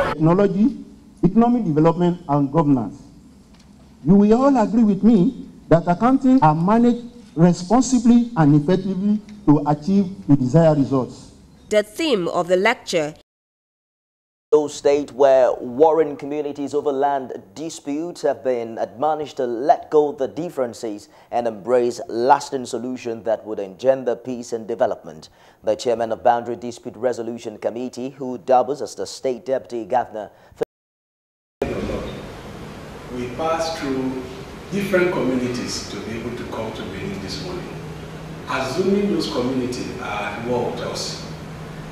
technology, economic development, and governance. You will all agree with me that accounting are managed responsibly and effectively to achieve the desired results. The theme of the lecture, Those states where warring communities over land disputes have been admonished to let go of the differences and embrace lasting solutions that would engender peace and development. The chairman of Boundary Dispute Resolution Committee, who doubles as the state deputy governor. We pass through different communities to be able to come to Benin this morning. Assuming those communities are at war with us,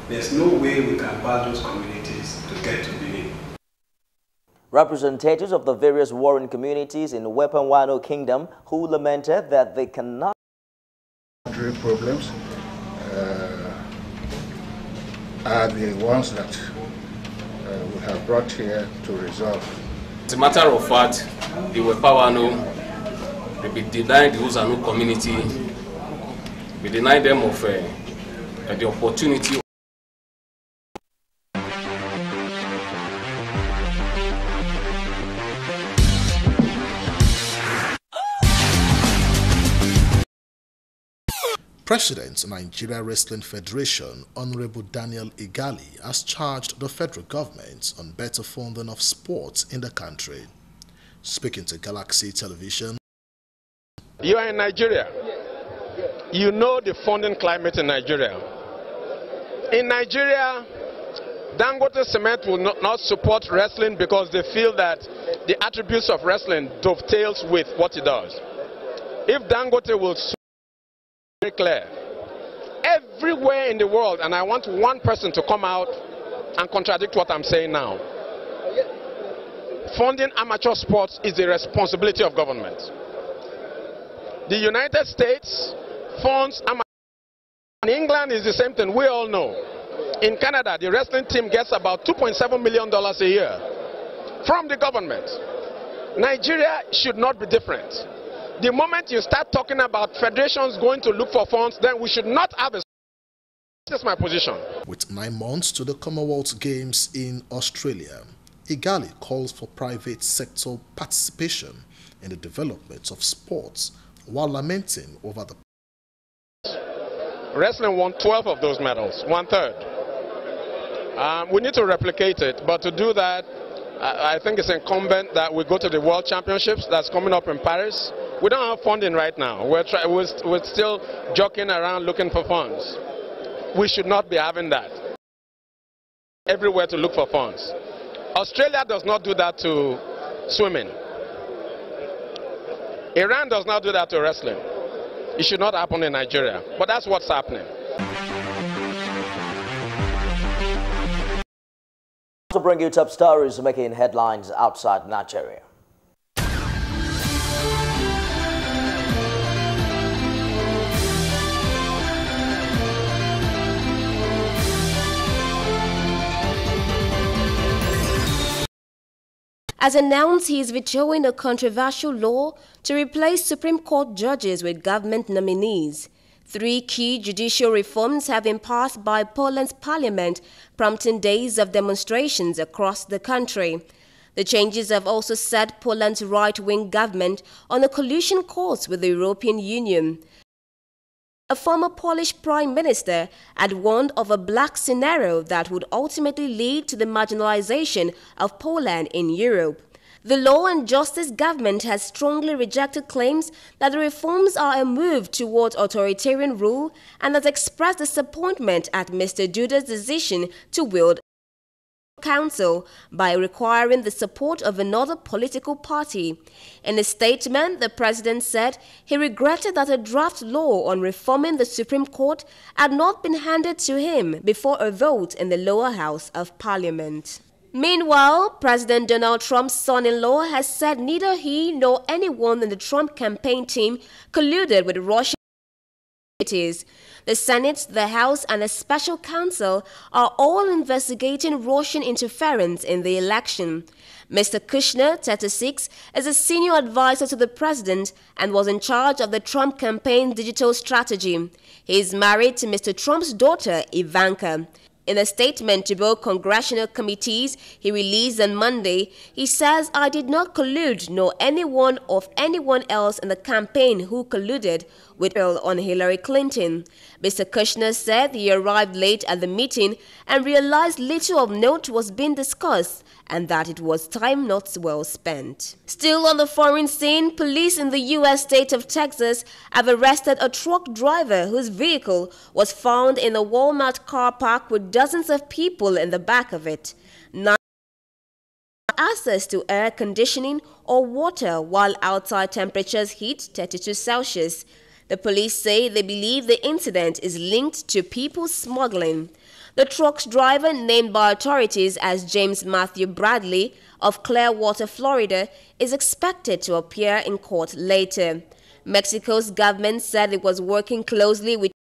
there's no way we can pass those communities to get to Benin. Representatives of the various warring communities in Wepanwano Kingdom who lamented that they cannot problems are the ones that we have brought here to resolve. As a matter of fact, the Wepanwano, they be denied the Uzanu community, we deny them of the opportunity. President, Nigeria Wrestling Federation, Honorable Daniel IGALI, has charged the federal government on better funding of sports in the country. Speaking to Galaxy Television. You are in Nigeria. You know the funding climate in Nigeria. In Nigeria, Dangote Cement will not support wrestling because they feel that the attributes of wrestling dovetails with what it does. If Dangote will very clear, everywhere in the world, and I want one person to come out and contradict what I'm saying now. Funding amateur sports is the responsibility of government. The United States funds amateur. In England is the same thing, we all know. In Canada, the wrestling team gets about $2.7 million a year from the government. Nigeria should not be different. The moment you start talking about federations going to look for funds, then we should not have a... That's my position. With 9 months to the Commonwealth Games in Australia, IGALI calls for private sector participation in the development of sports while lamenting over the... Wrestling won 12 of those medals, 1/3. We need to replicate it, but to do that, I think it's incumbent that we go to the World Championships that's coming up in Paris. We don't have funding right now. We're still jockeying around looking for funds. We should not be having that. Everywhere to look for funds. Australia does not do that to swimming. Iran does not do that to wrestling. It should not happen in Nigeria, but that's what's happening. To bring you top stories making headlines outside Nigeria. As announced, he is vetoing a controversial law to replace Supreme Court judges with government nominees. 3 key judicial reforms have been passed by Poland's parliament, prompting days of demonstrations across the country. The changes have also set Poland's right-wing government on a collusion course with the European Union. A former Polish prime minister had warned of a black scenario that would ultimately lead to the marginalization of Poland in Europe. The Law and Justice government has strongly rejected claims that the reforms are a move towards authoritarian rule and has expressed disappointment at Mr. Duda's decision to wield council by requiring the support of another political party. In a statement, the president said he regretted that a draft law on reforming the Supreme Court had not been handed to him before a vote in the lower house of parliament. Meanwhile, President Donald Trump's son-in-law has said neither he nor anyone in the Trump campaign team colluded with Russian activities. The Senate, the House, and a special counsel are all investigating Russian interference in the election. Mr. Kushner, 36, is a senior advisor to the president and was in charge of the Trump campaign's digital strategy. He is married to Mr. Trump's daughter, Ivanka. In a statement to both congressional committees he released on Monday, he says, "I did not collude nor anyone of anyone else in the campaign who colluded with on Hillary Clinton." Mr. Kushner said he arrived late at the meeting and realized little of note was being discussed and that it was time not well spent. Still on the foreign scene, police in the U.S. state of Texas have arrested a truck driver whose vehicle was found in a Walmart car park with dozens of people in the back of it. None access to air conditioning or water while outside temperatures hit 32 Celsius. The police say they believe the incident is linked to people smuggling. The truck's driver, named by authorities as James Matthew Bradley of Clearwater, Florida, is expected to appear in court later. Mexico's government said it was working closely with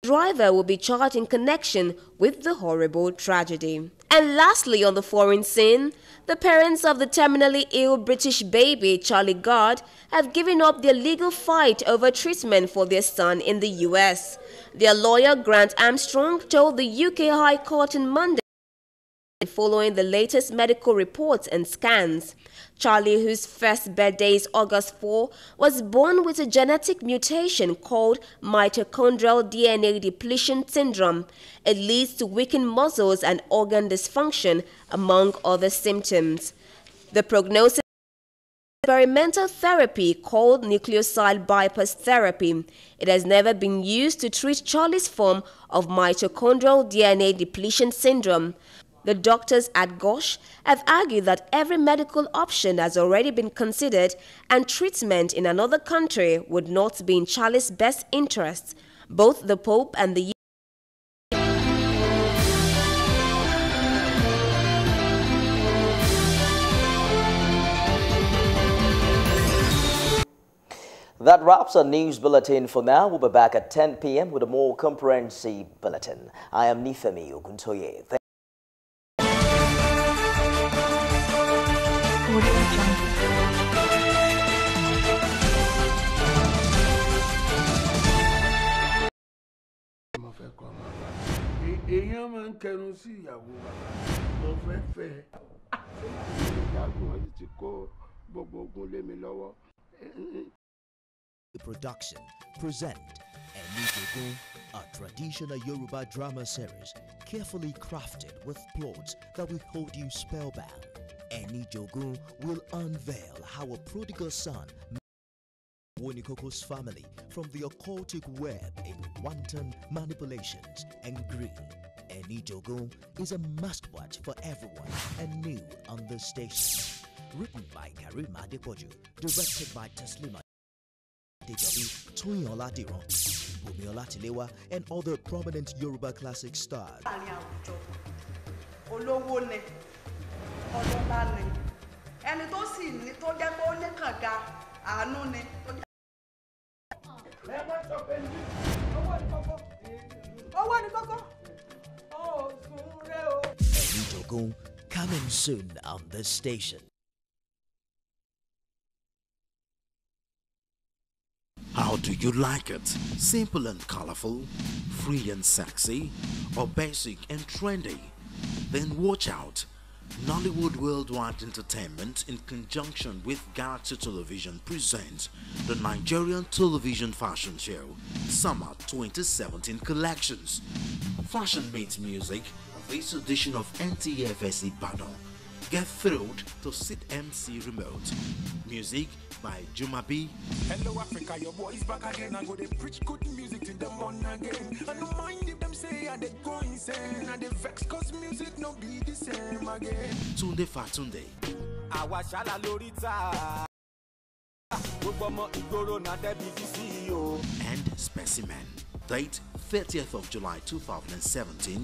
the driver will be charged in connection with the horrible tragedy. And lastly, on the foreign scene, the parents of the terminally ill British baby Charlie Gard have given up their legal fight over treatment for their son in the U.S. Their lawyer, Grant Armstrong, told the UK High Court on Monday following the latest medical reports and scans. Charlie, whose first birthday is August 4, was born with a genetic mutation called mitochondrial DNA depletion syndrome. It leads to weakened muscles and organ dysfunction, among other symptoms. The prognosis is experimental therapy called nucleoside bypass therapy. It has never been used to treat Charlie's form of mitochondrial DNA depletion syndrome. The doctors at GARD'S have argued that every medical option has already been considered and treatment in another country would not be in Charlie's best interests. Both the Pope and the That wraps our news bulletin for now. We'll be back at 10 p.m. with a more comprehensive bulletin. I am Nifemi Oguntoye. The production present Enijogun, a traditional Yoruba drama series carefully crafted with plots that will hold you spellbound. Enijogun will unveil how a prodigal son Wonikoko's family from the occultic web in wanton manipulations and greed. Enijogun is a must-watch for everyone and new on the station. Written by Karim Adepoju, directed by Taslima Dejobi, Toyin Oladiran, Bumi Olatilewa, and other prominent Yoruba classic stars. Enijogun, coming soon on this station. How do you like it? Simple and colorful, free and sexy, or basic and trendy? Then watch out. Nollywood Worldwide Entertainment, in conjunction with GARD'S Television, presents the Nigerian Television Fashion Show Summer 2017 Collections. Fashion meets music. This edition of NTFS Ibadan. Get thrilled to sit MC remote. Music by Jumabi. Hello Africa, your boys back again. I go they preach good music to them on again. I don't mind if them say I they go insane. I they vex cause music no be the same again. Tunde Fatunde. Awashala Lorita. And Specimen. Date 30th of July 2017.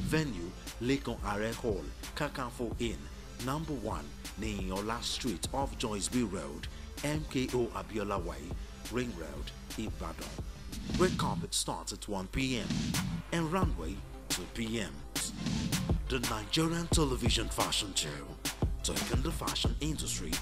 Venue Lekon Are Hall, Kakanfo Inn, number 1, Neyola Street off Joyceby Road, MKO Abiola Way, Ring Road, Ibadan. Red carpet starts at 1 p.m. and runway 2 p.m. The Nigerian Television Fashion Show, taking the fashion industry